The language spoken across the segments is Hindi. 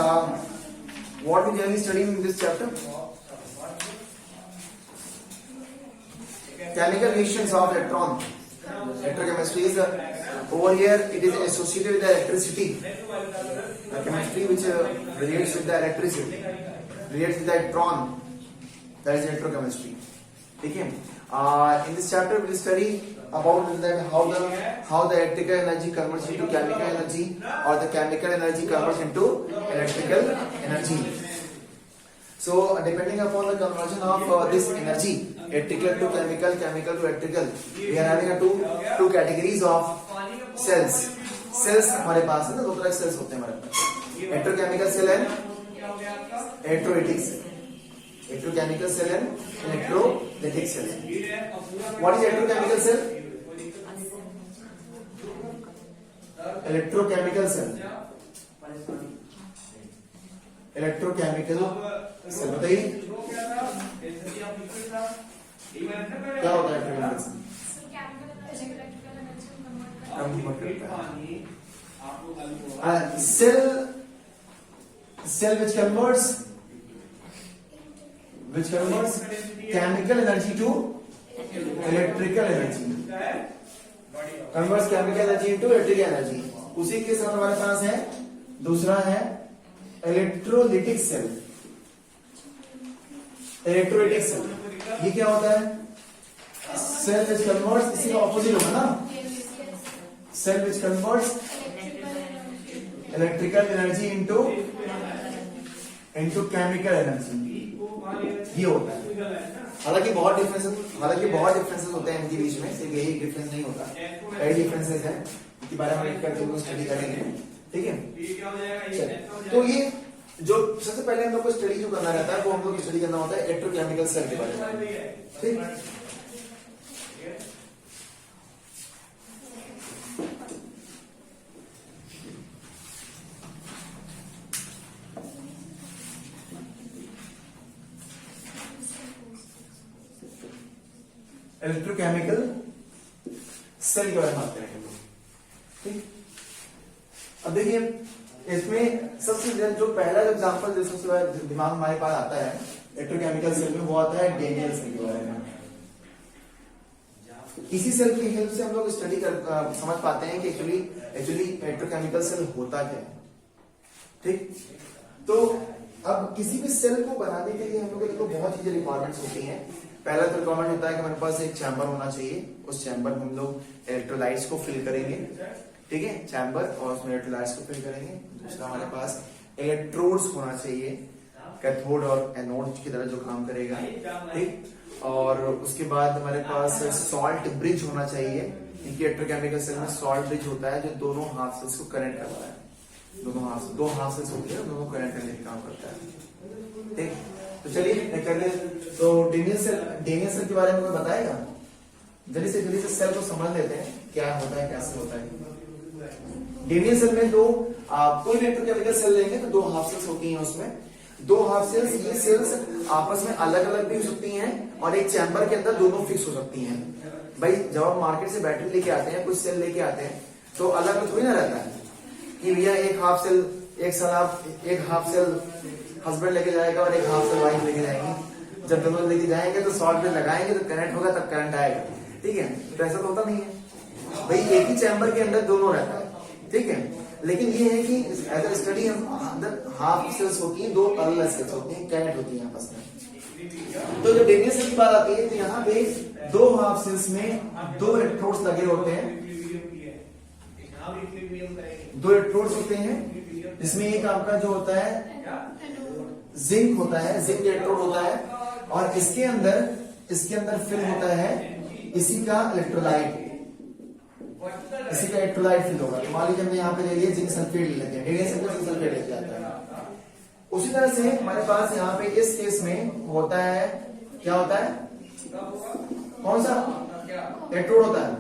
what we generally study in this chapter? Chemical reactions of electron. Electrochemistry is over here. It is associated with the electricity. The chemistry which relates with the electricity, relates with the electron. That is electrochemistry. Okay. In this chapter we will study about that how the electrical energy converts into chemical energy, or the chemical energy converts into electrical energy. So depending upon the conversion of this energy, electrical to chemical, chemical to electrical, we are having two categories of cells. Cells हमारे पास है ना, दो तरह के cells होते हैं हमारे पास, electrochemical cell and electrolytic cell. Electrochemical cell and electrolytic cell. What is electrochemical cell? Electrochemical cell. Electrochemical cell बताइए क्या होता है electrochemical cell? Cell which converts chemical energy to electrical energy. Converts chemical energy into electrical energy. उसी के साथ हमारे पास है दूसरा है इलेक्ट्रोलिटिक सेल. इलेक्ट्रोलिटिक सेल ये क्या होता है? सेल विच कन्वर्ट्स, इसी का ऑपोजिट होगा ना, cell which converts electrical energy into chemical energy, ये होता है. हालांकि बहुत डिफरेंसेस होते हैं इनके बीच में, सिर्फ यही डिफरेंस नहीं होता, कई डिफरेंसेस हैं, इसके बारे में हम स्टडी करेंगे. ठीक है. तो ये जो सबसे पहले हम लोग को स्टडी जो करना रहता है वो हम लोग स्टडी करना होता है इलेक्ट्रोकेमिकल सेल के बारे में. ठीक. इलेक्ट्रोकेमिकल सेल के बारे में बात करेंगे. ठीक. अब देखिए इसमें सबसे जो पहला एग्जांपल जो सबसे दिमाग हमारे पास आता है इलेक्ट्रोकेमिकल सेल में, वो आता है डेनियल सेल के बारे में. इसी सेल की हेल्प से हम लोग स्टडी कर समझ पाते हैं कि एक्चुअली इलेक्ट्रोकेमिकल सेल होता क्या है. ठीक. तो अब किसी भी सेल को बनाने के लिए हम लोग को बहुत चीजें रिक्वायरमेंट्स होती हैं. पहला तो रिक्वायरमेंट होता है कि हमारे पास एक चैम्बर होना चाहिए. उस चैम्बर में हम लोग इलेक्ट्रोलाइट्स को फिल करेंगे. ठीक है, चैम्बर, और उसमें इलेक्ट्रोलाइट्स को फिल करेंगे. दूसरा हमारे पास इलेक्ट्रोड्स होना चाहिए, कैथोड और एनोड की तरह जो काम करेगा. ठीक. और उसके बाद हमारे पास सॉल्ट ब्रिज होना चाहिए. इलेक्ट्रोकेमिकल सेल में सॉल्ट ब्रिज होता है जो दोनों हाफ सेल्स को कनेक्ट करता है. दो हाफ सेल्स होती है, दोनों कनेक्ट करने का काम करता है. ठीक. तो चलिए कर ले. तो डेनियल सेल के बारे में कोई बताएगा? जल्दी से सेल को समझ लेते हैं क्या होता है, कैसे होता है. डेनियल सेल में दो कोई भी इलेक्ट्रोकेमिकल सेल लेंगे तो दो हाफ सेल्स होती हैं. उसमें दो हाफ सेल्स, ये सेल्स आपस में अलग अलग भी हो सकती हैं और एक चैम्बर के अंदर दोनों फिक्स हो सकती हैं. भाई जब आप मार्केट से बैटरी लेके आते हैं, कुछ सेल लेके आते हैं, तो अलग अलग थोड़ी ना रहता है कि भैया एक हाफ सेल हस्बैंड लेके जाएगा और एक हाफ सेल वाइफ लेके जाएंगे. जब दोनों लेके जाएंगे तो शॉर्ट में लगाएंगे तो करंट होगा, तब करंट आएगा. ठीक है. तो ऐसा तो होता नहीं है भाई, एक ही चैम्बर के अंदर दोनों रहता है. ठीक है. लेकिन ये है कि एज अ स्टडी अंदर हाफ सेल्स होती हैं, दो अलग सेल्स होती हैं, कनेक्ट होती हैं आपस में. तो जब डेनियल सेल की बात आती है तो यहाँ पे दो हाफ सेल्स में दो इलेक्ट्रोड्स लगे होते हैं. दो इलेक्ट्रोड्स होते हैं, इसमें एक आपका जो होता है जिंक होता है, जिंक इलेक्ट्रोड होता है, और इसके अंदर फिल होता है इसी का इलेक्ट्रोलाइट फिल होगा. तो मान लीजिए हमने यहाँ पे ले लिया जिंक सल्फेट ले लेते हैं, डेनियल सेल जिंक सल्फेट लेके आता है. उसी तरह से हमारे पास यहाँ पे इस केस में होता है, क्या होता है, कौन सा इलेक्ट्रोड होता है?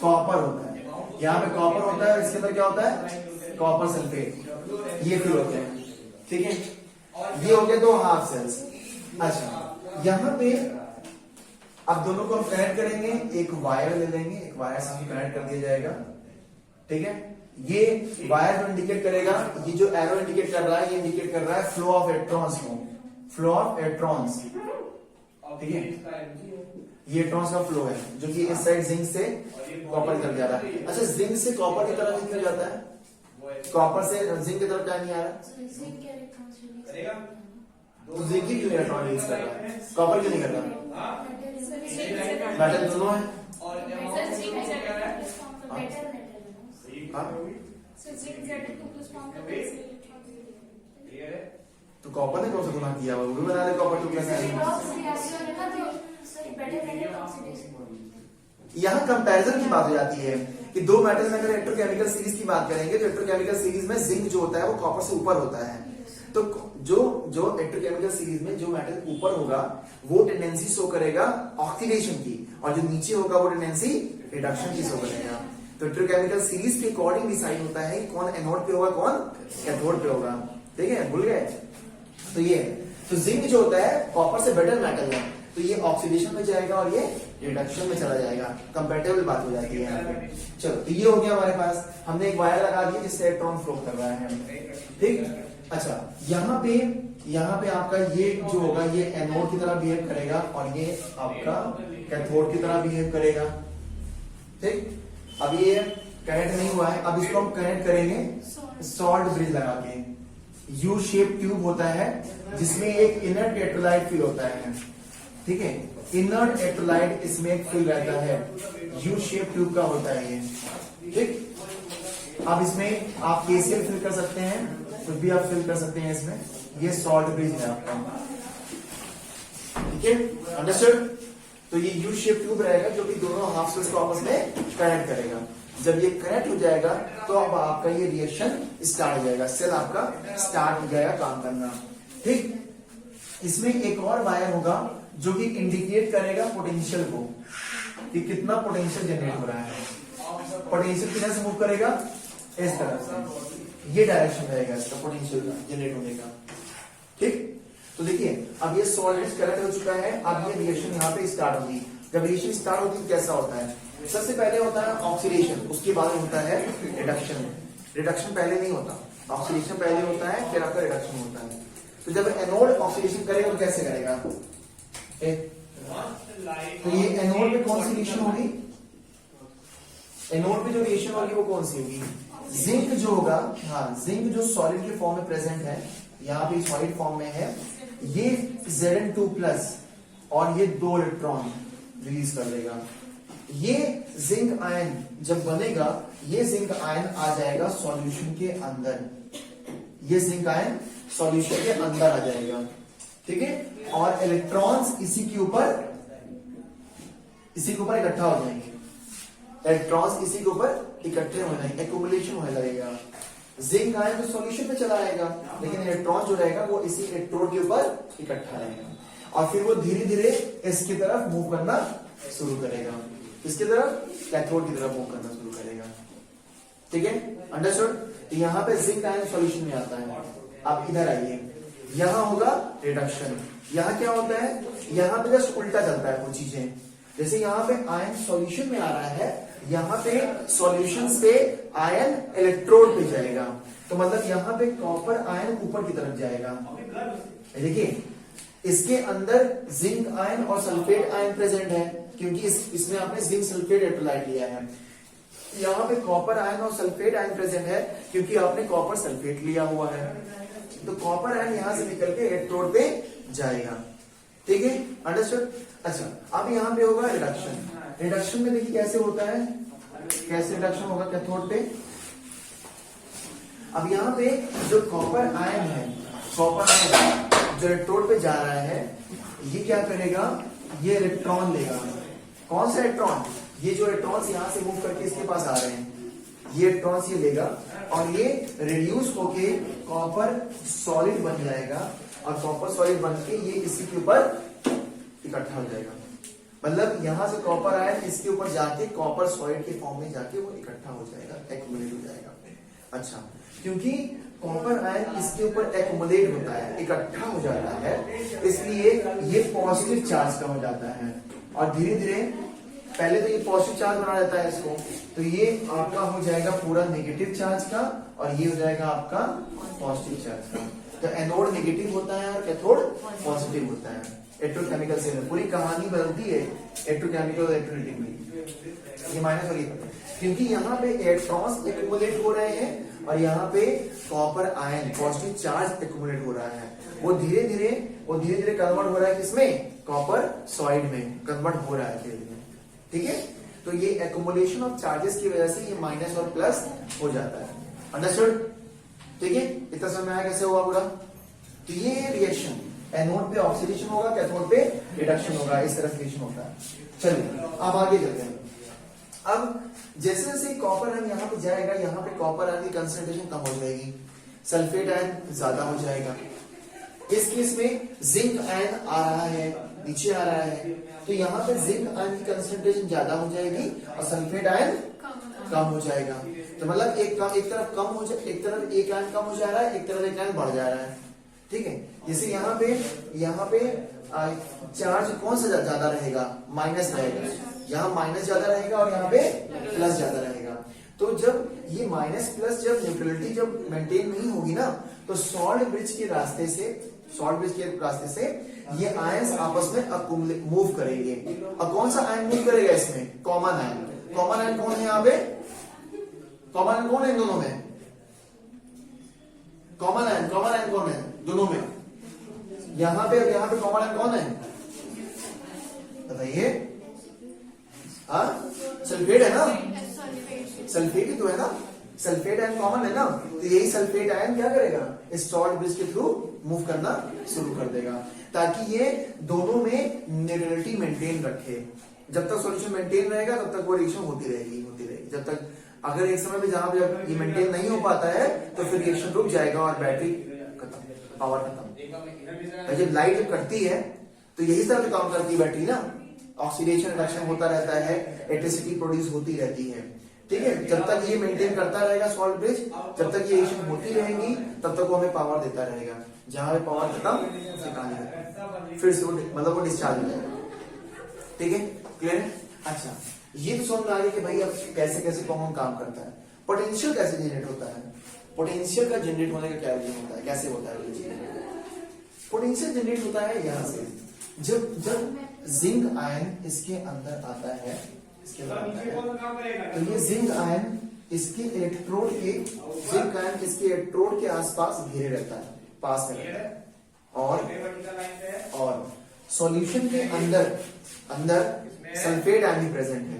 कॉपर होता है. यहाँ पे कॉपर होता है, इसके अंदर क्या होता है? Copper sulphate. ये फिल होते हैं. ठीक है. ये हो गए दो हाफ सेल्स. अच्छा, यहाँ पे अब दोनों को हम कनेक्ट करेंगे. एक वायर ले लेंगे, एक वायर से कनेक्ट कर दिया जाएगा. ठीक है. ये वायर को इंडिकेट करेगा, ये जो एरो इंडिकेट कर रहा है ये इंडिकेट कर रहा है फ्लो ऑफ इलेक्ट्रॉन्स को, फ्लो ऑफ इलेक्ट्रॉन्स, ठीक है। ये इलेक्ट्रॉन्स का फ्लो है जो कि इस साइड जिंक से कॉपर की तरफ जा रहा है। अच्छा, जिंक से कॉपर की तरफ क्यों जाता है? कॉपर से जिंक की तरफ क्या नहीं आ रहा? तो जिंक ही क्यों इलेक्ट्रॉन रिलीज कर रहा है, कॉपर क्यों नहीं कर रहा? मेटल दोनों है। तो कॉपर ने कौन सा गुना किया? वो भी बना दे कॉपर टू प्लस यहाँ कंपैरिजन की बात हो जाती है कि दो मेटल में अगर इलेक्ट्रोकेमिकल सीरीज की बात करेंगे तो इलेक्ट्रोकेमिकल सीरीज में जिंक जो होता है वो कॉपर से ऊपर होता है। तो जो इलेक्ट्रोकेमिकल सीरीज में जो मेटल ऊपर होगा वो टेंडेंसी शो करेगा ऑक्सीडेशन की, और जो नीचे होगा वो टेंडेंसी रिडक्शन की शो करेगा। तो इलेक्ट्रोकेमिकल सीरीज के अकॉर्डिंग डिसाइड होता है कि कौन एनोड पे होगा कौन कैथोड पे होगा। ठीक है, भूल गए? तो ये तो जिंक जो होता है कॉपर से बेटर मेटल है, तो ये ऑक्सीडेशन में जाएगा और ये रिडक्शन में चला जाएगा। कंपैरेबल बात हो जाती है। चलो, तो ये हो गया हमारे पास। हमने एक वायर लगा दिया जिससे इलेक्ट्रॉन फ्लो कर रहा है, ठीक। अच्छा, यहाँ पे आपका ये जो होगा ये एनोड की तरह बिहेव करेगा और ये आपका कैथोड की तरह बिहेव करेगा, ठीक। अब ये कनेक्ट नहीं हुआ है, अब इसको हम कनेक्ट करेंगे सॉल्ट ब्रिज लगा के। यू शेप ट्यूब होता है जिसमें एक इनर्ट इलेक्ट्रोलाइट फिल होता है, ठीक है। इनर्ट इलेक्ट्रोलाइट इसमें एक फिल रहता है, यू शेप ट्यूब का होता है ये, ठीक। अब इसमें आप केसीएल फिल कर सकते हैं, कुछ भी आप फिल कर सकते हैं इसमें। ये सॉल्ट ब्रिज है आपका, ठीक है, अंडरस्टूड। तो ये यू शेप ट्यूब रहेगा जो कि दोनों हाफ सेल्स को आपस में कनेक्ट करेगा। जब ये कनेक्ट हो जाएगा तो अब आपका ये रिएक्शन स्टार्ट हो जाएगा, सेल आपका स्टार्ट हो जाएगा काम करना, ठीक। इसमें एक और वायर होगा जो कि इंडिकेट करेगा पोटेंशियल को कि कितना पोटेंशियल जनरेट हो रहा है। पोटेंशियल किधर से मूव करेगा? इस तरह से, ये डायरेक्शन रहेगा इसका पोटेंशियल जनरेट होने का, ठीक। तो देखिए, अब ये सॉल्वेंट कनेक्ट हो चुका है, अब ये रिएक्शन यहाँ पे स्टार्ट होगी। जब रिएक्शन स्टार्ट होती है कैसा होता है? सबसे पहले होता है ऑक्सीडेशन, उसके बाद होता है रिडक्शन। रिडक्शन पहले नहीं होता, ऑक्सीडेशन पहले होता है, फिर आपका रिडक्शन होता है। तो जब एनोड ऑक्सीडेशन करेगा तो कैसे करेगा? तो ये एनोड में कौन सी रिएक्शन होगी? एनोड पे जो रिएक्शन होगी वो कौन सी होगी? जिंक जो होगा, हाँ, जिंक जो सॉलिड के फॉर्म में प्रेजेंट है, यहाँ पे सॉलिड फॉर्म में है, ये Zn2+ और ये 2 इलेक्ट्रॉन रिलीज कर देगा। ये जिंक आयन जब बनेगा, ये जिंक आयन आ जाएगा सॉल्यूशन के अंदर, ये जिंक आयन सॉल्यूशन के अंदर आ जाएगा, ठीक है। और इलेक्ट्रॉन्स इसी के ऊपर इकट्ठा हो जाएंगे, इलेक्ट्रॉन्स इसी के ऊपर इकट्ठे हो जाएंगे, एक्युमुलेशन होने लगेगा। जिंक आयन तो सॉल्यूशन में चला आएगा, लेकिन इलेक्ट्रॉन जो रहेगा वो इसी इलेक्ट्रोड के ऊपर इकट्ठा रहेगा, और फिर वो धीरे धीरे इसकी तरफ मूव करना शुरू करेगा, इसकी तरफ कैथोड की तरफ मूव करना शुरू करेगा, ठीक है, अंडरस्टूड। तो यहाँ पे जिंक आयन सॉल्यूशन में आता है। अब इधर आइए, यहाँ होगा रिडक्शन। यहाँ क्या होता है? यहाँ पे जस्ट उल्टा चलता है वो चीजें। जैसे यहाँ पे आयन सॉल्यूशन में आ रहा है, यहाँ पे सॉल्यूशन से आयन इलेक्ट्रोड पे जाएगा, तो मतलब यहाँ पे कॉपर आयन ऊपर की तरफ जाएगा। देखिए, इसके अंदर जिंक आयन और सल्फेट आयन प्रेजेंट है, क्योंकि इसमें आपने जिंक सल्फेट इलेक्ट्रोलाइट लिया है। यहाँ पे कॉपर आयन और सल्फेट आयन प्रेजेंट है क्योंकि आपने कॉपर सल्फेट लिया हुआ है। तो कॉपर आयन यहाँ से निकल के इलेक्ट्रोड पे जाएगा, ठीक है, अंडरस्टूड। अच्छा, अब यहाँ पे होगा रिडक्शन। रिडक्शन में देखिए कैसे होता है, कैसे रिडक्शन होगा कैथोड पे। अब यहाँ पे जो कॉपर आयन है, कॉपर आयन जो इलेक्ट्रोड पे जा रहा है, ये क्या करेगा? ये इलेक्ट्रॉन लेगा। कौन सा इलेक्ट्रॉन? ये जो इलेक्ट्रॉन्स यहाँ से मूव करके इसके पास आ रहे हैं, ये इलेक्ट्रॉन्स ये लेगा और ये रिड्यूस होके कॉपर सॉलिड बन जाएगा, और कॉपर सॉलिड बन के ये इसी के ऊपर इकट्ठा हो जाएगा। मतलब यहां से कॉपर आयन इसके ऊपर जाके कॉपर सॉलिड के फॉर्म में जाके वो इकट्ठा हो जाएगा, एक्युमुलेट हो जाएगा। अच्छा, क्योंकि कॉपर आयन इसके ऊपर एक्युमुलेट होता है, इकट्ठा हो जाता है, इसलिए ये पॉजिटिव चार्ज का हो जाता है, और धीरे धीरे पहले तो ये पॉजिटिव चार्ज बना रहता है इसको, तो ये आपका हो जाएगा पूरा नेगेटिव चार्ज का और ये हो जाएगा आपका पॉजिटिव चार्ज का। तो एनोड नेगेटिव होता है और कैथोड पॉजिटिव होता है। इलेक्ट्रोकेमिकल सेल में पूरी कहानी बदलती है इलेक्ट्रोकेमिकल और इलेक्ट्रोलाइटिक में। ये माइनस और ये क्योंकि यहाँ पे इलेक्ट्रॉन्स एक्युमुलेट हो रहे हैं और यहाँ पे copper ion positive charge accumulate हो रहा है। वो धीरे धीरे कन्वर्ट हो रहा है किसमें, कॉपर सॉइड में कन्वर्ट हो रहा है धीरे धीरे। ठीक है, तो ये एक्युमुलेशन ऑफ चार्जेस की वजह से ये माइनस और प्लस हो जाता है। अंडरस्टूड? ठीक है, इतना समझ में आया कैसे हुआ पूरा? तो ये रिएक्शन एनोड पे ऑक्सीडेशन होगा, कैथोड पे रिडक्शन होगा, इस तरह रिएक्शन होता है। चलिए अब आगे चलते हैं। अब जैसे जैसे कॉपर आयन यहाँ पे जाएगा, यहाँ पे कॉपर आयन की कंसंट्रेशन कम हो जाएगी, सल्फेट आयन ज्यादा हो जाएगा। इस केस में जिंक आयन आ रहा है, नीचे आ रहा है, तो यहाँ पे जिंक आयन की कंसंट्रेशन ज्यादा हो जाएगी और सल्फेट आयन कम हो जाएगा। तो मतलब एक तरफ कम हो जाए, एक तरफ एक आयन कम हो जा रहा है, एक तरफ एक आयन बढ़ जा रहा है। ठीक है, जैसे यहाँ पे चार्ज कौन सा ज्यादा रहेगा, माइनस रहेगा, यहाँ माइनस ज्यादा रहेगा और यहाँ पे प्लस ज्यादा रहेगा। तो जब ये माइनस प्लस जब न्यूट्रलिटी जब मेंटेन नहीं होगी ना, तो सॉल्ट ब्रिज के रास्ते से ये आयंस आपस में मूव करेंगे। और कौन सा आयन मूव करेगा इसमें, कॉमन आयन। कॉमन आयन कौन है यहाँ पे, कॉमन आयन कौन है इन दोनों में, कॉमन आयन कौन है दोनों में, यहाँ पे कॉमन आयन कौन है बताइए? सल्फेट है ना, सल्फेट ही तो है ना, सल्फेट आयन कॉमन है ना, तो यही सल्फेट आयन क्या करेगा, इस सॉल्ट ब्रिज के थ्रू मूव करना शुरू कर देगा, ताकि ये दोनों में न्यूट्रलिटी मेंटेन रखे। जब तक सॉल्यूशन मेंटेन रहेगा तब तक वो रिएक्शन होती रहेगी। जब तक अगर एक समय पे जहां जब ये मेंटेन नहीं हो पाता है तो फिर रिएक्शन रुक जाएगा और बैटरी खत्म, पावर खत्म। जब लाइट जब कटती है तो यही तरह से काम करती है बैटरी ना, ऑक्सीडेशन रिडक्शन होता रहता है, इलेक्ट्रिसिटी प्रोड्यूस होती रहती है। ठीक है, जब तक ये मेंटेन करता रहेगा सॉल्ट ब्रिज, जब तक ये रिएक्शन होती रहेगी तब तक वो हमें पावर देता रहेगा। जहां पे पावर खत्म उसे कहां जाएगा, फिर से मतलब वो डिस्चार्ज हो जाएगा। ठीक है, क्लियर है? अच्छा, ये तो समझ में आ गया कि भाई अब कैसे कैसे कौन काम करता है। पोटेंशियल कैसे जनरेट होता है, पोटेंशियल का जनरेट होने का क्या रीजन होता है, कैसे होता है? पोटेंशियल जनरेट होता है यहाँ से, जब जिंक आयन इसके अंदर आता है, तो ये जिंक आयन इसके इलेक्ट्रोड के आसपास घेरे रहता है, पास में रहता है, और सॉल्यूशन के अंदर सल्फेट आयन भी प्रेजेंट है।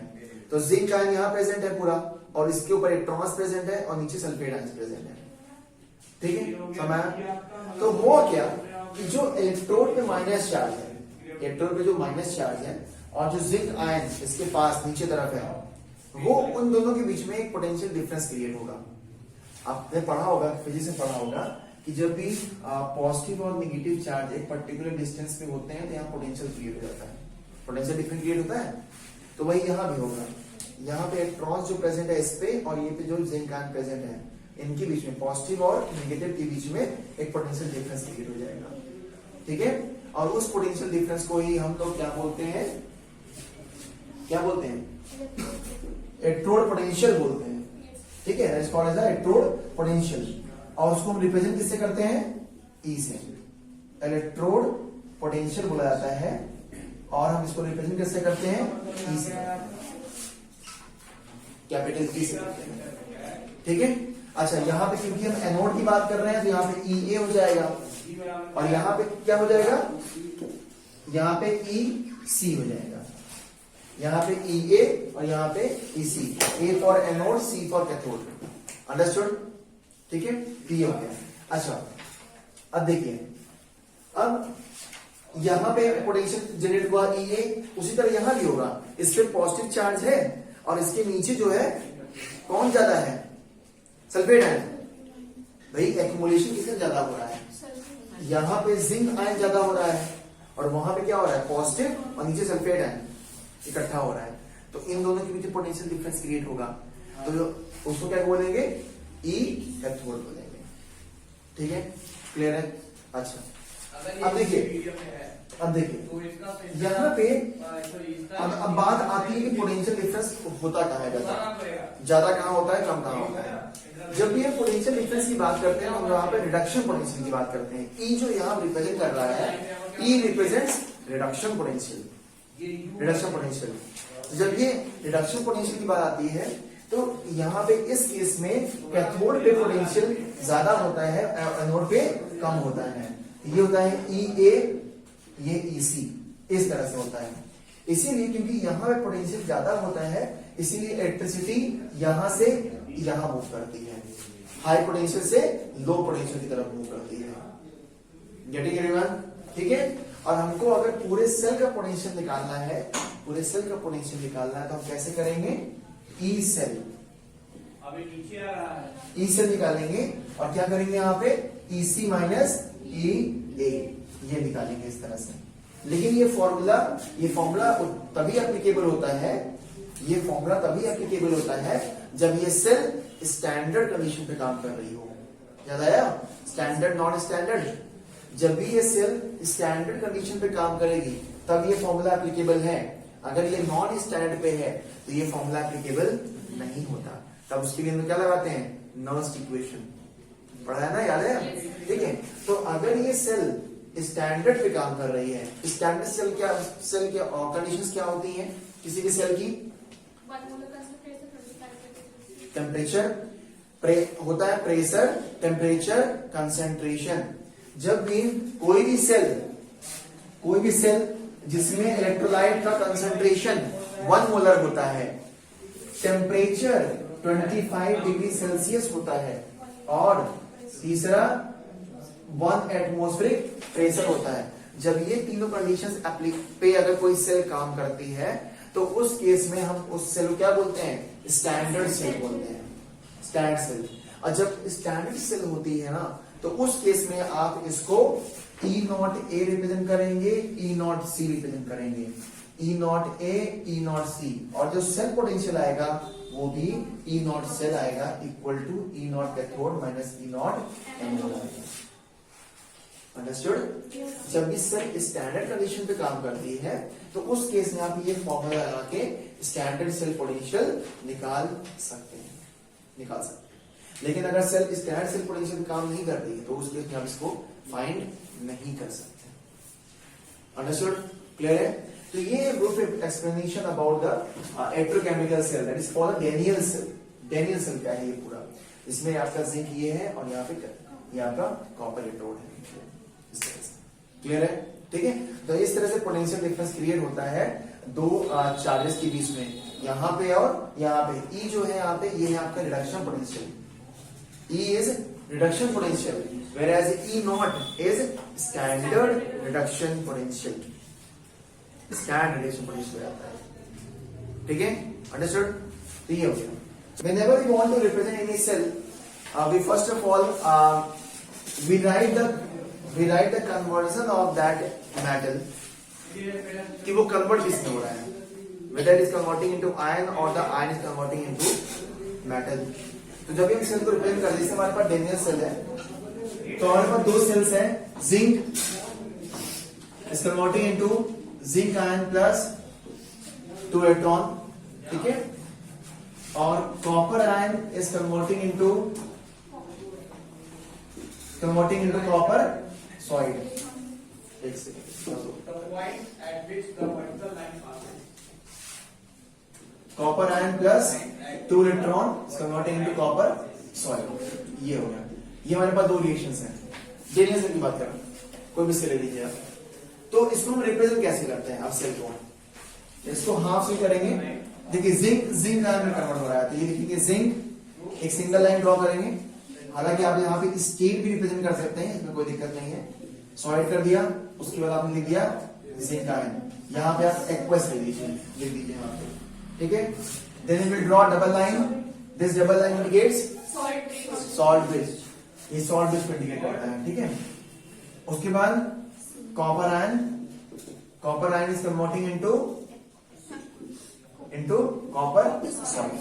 तो जिंक आयन यहाँ प्रेजेंट है पूरा, और इसके ऊपर इलेक्ट्रॉन्स प्रेजेंट है और नीचे सल्फेट आयन प्रेजेंट है। ठीक है, समझ? तो वो क्या कि जो इलेक्ट्रोड पे माइनस चार्ज है, इलेक्ट्रोड पे जो माइनस चार्ज है और जो जिंक आयन इसके पास नीचे तरफ है, वो उन दोनों के बीच में एक पोटेंशियल डिफरेंस क्रिएट होगा। आपने पढ़ा होगा, फिजिक्स में पढ़ा होगा कि जब भी पॉजिटिव और नेगेटिव चार्ज एक पर्टिकुलर डिस्टेंस पे होते हैं तो यहाँ पोटेंशियल क्रिएट हो जाता है, पोटेंशियल डिफरेंस क्रिएट होता है। तो वही यहाँ भी होगा, यहाँ पे इलेक्ट्रॉन्स जो प्रेजेंट है इस पे और ये पे जो जिंक आयन प्रेजेंट है, इनके बीच में पॉजिटिव और नेगेटिव के बीच में एक पोटेंशियल डिफरेंस क्रिएट हो जाएगा। ठीक है, और उस पोटेंशियल डिफरेंस को ही हम लोग क्या बोलते हैं, इलेक्ट्रोड पोटेंशियल बोलते हैं। ठीक है, it's called as electrode potential, और उसको हम रिप्रेजेंट किससे करते हैं, ई से। इलेक्ट्रोड पोटेंशियल बोला जाता है और हम इसको रिप्रेजेंट किससे करते हैं, ई से, कैपिटल ई से करते हैं। ठीक है, अच्छा, यहाँ पे क्योंकि हम एनोड की बात कर रहे हैं तो यहाँ पे ई ए हो जाएगा, और यहाँ पे क्या हो जाएगा, यहाँ पे ई सी हो जाएगा, यहाँ पे ई ए और यहाँ पे E C, A for anode, C for cathode. Understood? ठीक है, ये हो गया। अच्छा, अब देखिए, अब यहाँ पे पोटेंशियल जनरेट हुआ ई ए, उसी तरह यहाँ भी होगा। इस पे पॉजिटिव चार्ज है और इसके नीचे जो है कौन ज्यादा है, सल्फेट आयन। भाई एक्युमुलेशन किससे ज्यादा हो रहा है, यहाँ पे जिंक आयन ज्यादा हो रहा है और वहां पे क्या हो रहा है, पॉजिटिव, और नीचे सल्फेट आयन इकट्ठा हो रहा है। तो इन दोनों के बीच पोटेंशियल डिफरेंस क्रिएट होगा, तो उसको क्या बोलेंगे, ई कैथोड बोलेंगे। ठीक है, क्लियर है? अच्छा, अब देखिए यहाँ पे अब बात आती है कि पोटेंशियल डिफरेंस होता कहाँ है, ज्यादा कहाँ होता है, कम कहाँ होता है। जब भी हम पोटेंशियल डिफरेंस की बात करते हैं हम यहाँ पे रिडक्शन पोटेंशियल की बात करते हैं। ई जो यहाँ रिप्रेजेंट कर रहा है, E represents reduction potential, reduction potential. जब ये रिडक्शन पोटेंशियल की बात आती है तो यहाँ पे इस केस में कैथोड पे पोटेंशियल ज्यादा होता है, एनोड पे कम होता है। ये होता है ई ए, ये ई सी, इस तरह से होता है। इसीलिए क्योंकि यहाँ पे पोटेंशियल ज्यादा होता है इसीलिए इलेक्ट्रिसिटी यहाँ से यहाँ मूव करती है, हाई पोटेंशियल से लो पोटेंशियल की तरफ मूव करती है। Getting everyone? ठीक है। और हमको अगर पूरे सेल का पोटेंशियल निकालना है, पूरे सेल का पोटेंशियल निकालना है तो हम कैसे करेंगे, ई सेल, अभी नीचे आ रहा है, ई सेल निकालेंगे और क्या करेंगे यहाँ पे ई सी माइनस ई ए, ये निकालेंगे इस तरह से। लेकिन ये फॉर्मूला तभी एप्लीकेबल होता है, ये फॉर्मूला तभी एप्लीकेबल होता है जब ये सेल स्टैंडर्ड कंडीशन पे काम कर रही हो। याद आया? स्टैंडर्ड नॉन स्टैंडर्ड, जब भी ये सेल स्टैंडर्ड कंडीशन पे काम करेगी तब ये फॉर्मूला एप्लीकेबल है। अगर ये नॉन स्टैंडर्ड पे है तो ये फॉर्मूला एप्लीकेबल नहीं होता, तब उसके लिए हम क्या लगाते हैं, नर्स्ट इक्वेशन। पढ़ा है ना, याद है? ठीक है। तो अगर ये सेल स्टैंडर्ड पे काम कर रही है, स्टैंडर्ड सेल के कंडीशंस क्या होती हैं किसी भी सेल की, टेम्परेचर होता है, प्रेशर, टेम्परेचर, कंसेंट्रेशन। जब भी कोई भी सेल जिसमें इलेक्ट्रोलाइट का कंसेंट्रेशन 1 मोलर होता है, टेम्परेचर 25 डिग्री सेल्सियस होता है और तीसरा 1 एटमॉस्फेरिक प्रेशर होता है, जब ये तीनों कंडीशंस पे अगर कोई सेल काम करती है तो उस केस में हम उस सेल को क्या बोलते हैं, स्टैंडर्ड सेल बोलते हैं, स्टैंडर्ड सेल। और जब स्टैंडर्ड सेल होती है ना तो उस केस में आप इसको ई नॉट ए रिप्रेजेंट करेंगे, ई नॉट सी रिप्रेजेंट करेंगे, ई नॉट ए, ई नॉट सी। और जो सेल पोटेंशियल आएगा वो भी ई नॉट सेल आएगा equal to E naught cathode minus E naught anode आएगा। अंडरस्टूड? जब भी सेल स्टैंडर्ड कंडीशन पे काम करती है तो उस केस में आप ये फॉर्मूला लगा के स्टैंडर्ड सेल पोटेंशियल निकाल सकते हैं। लेकिन अगर सेल स्टैंडर्ड सेल पोटेंशियल काम नहीं करती है तो उस केस में आप इसको फाइंड नहीं कर सकते। अंडरस्टूड? क्लियर है? तो ये brief explanation about the electrochemical cell, that is called Daniell cell. Daniell cell क्या है ये पूरा, इसमें आपका जिंक ये है और यहाँ पे ये आपका कॉपर इलेक्ट्रोड है, इस तरह से। क्लियर है? ठीक है। तो इस तरह से पोटेंशियल डिफरेंस क्रिएट होता है दो चार्जेस के बीच में, यहाँ पे और यहाँ पे। ई जो है यहाँ पे, ये है आपका reduction potential, E is reduction potential, whereas E naught is standard reduction potential, standard reduction potential आता है। ठीक है? Understood? तो ये हो गया। Whenever we want to represent any cell, we first of all we write the conversion of that metal, कि वो convert किसमें हो रहा है, whether it is converting into iron or the iron is converting into metal। तो जब हम सेल को रिप्रेजेंट करते हैं, जैसे हमारे पास डेनियल सेल है तो हमारे पास दो सेल्स हैं, zinc is converting into zinc ion plus 2 electron, ठीक है, और copper ion is converting into copper solid. एक second, copper ion plus 2 electron converting into copper solid. ये हो गया। ये हमारे पास दो रिएक्शंस हैं। डेनियल सेल की बात करें, कोई भी सेल ले लीजिए आप, तो इसको हम रिप्रेजेंट कैसे करते हैं, आप सेल को इसको हाफ से करेंगे। देखिए जिंक आयन में कन्वर्ट हो रहा है, तो ये देखिए जिंक, एक सिंगल लाइन ड्रॉ करेंगे। हालांकि आप यहाँ पे स्टेट भी रिप्रेजेंट कर सकते हैं, इसमें कोई दिक्कत नहीं है। सॉइड कर दिया, उसके बाद आपने लिख दिया जिंक आयन, यहाँ पे आप एक्वस लिख दीजिए यहाँ पे, ठीक है। Then we will draw double line. This double line indicates salt bridge. ये salt bridge को indicate करता है, ठीक है। उसके बाद copper ion is converting into copper salt।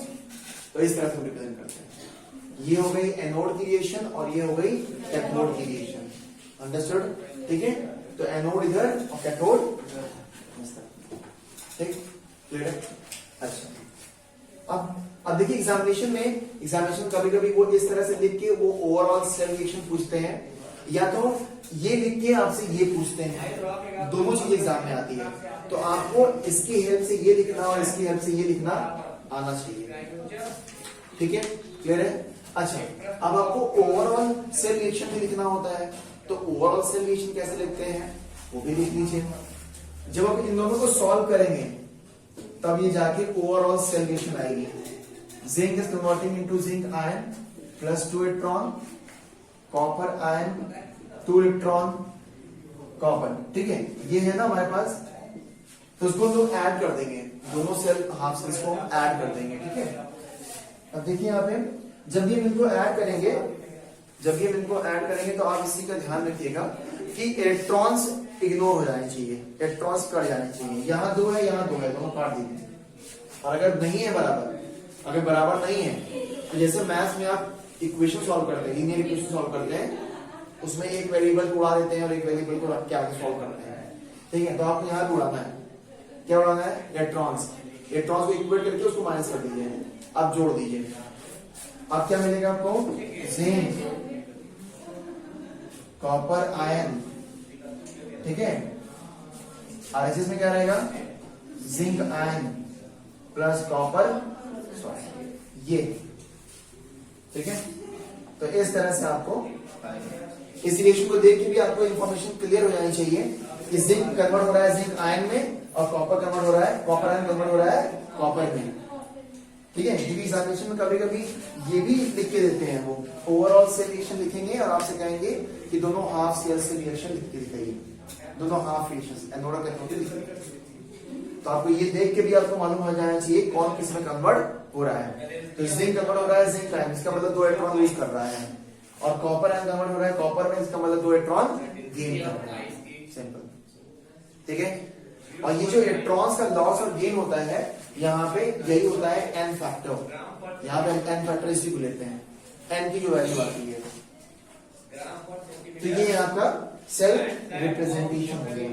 तो इस तरह से रिप्रेजेंट करते हैं। ये हो गई एनोड की रिएक्शन और ये हो गई कैथोड की रिएक्शन। अंडरस्टूड? ठीक है। तो एनोड इधर और कैथोड, ठीक। क्लियर है? अच्छा, अब देखिए एग्जामिनेशन कभी कभी वो इस तरह से लिख के वो ओवरऑल सेल रिएक्शन पूछते हैं, या तो ये लिख के आपसे ये पूछते हैं। दोनों चीजें एग्जाम में आती है, तो आपको इसकी हेल्प से ये लिखना और इसकी हेल्प से ये लिखना आना चाहिए। ठीक है, क्लियर है? अच्छा, अब आपको ओवरऑल सेल रिएक्शन भी लिखना होता है, तो ओवरऑल सेल रिएक्शन कैसे लिखते हैं वो भी लिख लीजिए। जब आप इन दोनों को सॉल्व करेंगे तब ये जाके ओवरऑल सेल रिएक्शन आएगी। Zinc is converting into zinc ion plus 2 electron, copper ion 2 electron copper. ठीक है, ये है ना हमारे पास, तो उसको हम ऐड कर देंगे, दोनों सेल हाफ सेल्स को ऐड कर देंगे। ठीक है, अब देखिए यहाँ पे जब ये इनको ऐड करेंगे तो आप इसी का ध्यान रखिएगा कि इलेक्ट्रॉन्स इग्नोर हो जाने चाहिए, इलेक्ट्रॉन्स कट जाने चाहिए। यहाँ 2 है, यहाँ 2 है, दोनों काट दीजिए। और अगर नहीं है अगर बराबर नहीं है, तो जैसे मैथ्स में आप इक्वेशन सॉल्व करते हैं, लीनियर इक्वेशन सॉल्व करते हैं, उसमें एक वेरिएबल को उड़ा देते हैं और एक वेरिएबल को रख के आगे सॉल्व करते हैं। ठीक है, तो आपको यहाँ उड़ाना है, क्या उड़ाना है? इलेक्ट्रॉन्स को इक्वेट करके उसको माइनस कर दीजिए, आप जोड़ दीजिए। अब क्या मिलेगा आपको? Zinc, copper ion. ठीक है, आरएचएस में क्या रहेगा? जिंक आयन प्लस कॉपर, ये। ठीक है, तो इस तरह से आपको इस रिएक्शन को देख के भी आपको इंफॉर्मेशन क्लियर हो जानी चाहिए कि जिंक कन्वर्ट हो रहा है जिंक आयन में, और कॉपर कन्वर्ट हो रहा है, कॉपर आयन कन्वर्ट हो रहा है कॉपर में। ठीक है, क्योंकि एग्जामिनेशन में कभी कभी ये भी लिख के देते हैं, वो ओवरऑल सेल रिएक्शन लिखेंगे और आपसे कहेंगे कि दोनों हाफ सेल से रिएक्शन लिख के दिखाइए, दोनों हाफ रिएक्शन एनोड और कैथोड लिखिए। तो आपको ये देख के भी आपको मालूम हो जाना चाहिए कौन किस में कन्वर्ट हो रहा है। तो जिंक कन्वर्ट हो रहा है जिंक आयन, इसका मतलब 2 इलेक्ट्रॉन लूज कर रहा है, और कॉपर आयन कन्वर्ट हो रहा है कॉपर में, इसका मतलब 2 इलेक्ट्रॉन गेन कर रहा है। सिंपल। ठीक है, और ये जो इलेक्ट्रॉन्स का लॉस और गेन होता है, यहाँ पे यही होता है एन फैक्टर। यहाँ पे एन फैक्टर इसी को लेते हैं, एन की जो वैल्यू आती है। तो ये आपका सेल रिप्रेजेंटेशन हो गया।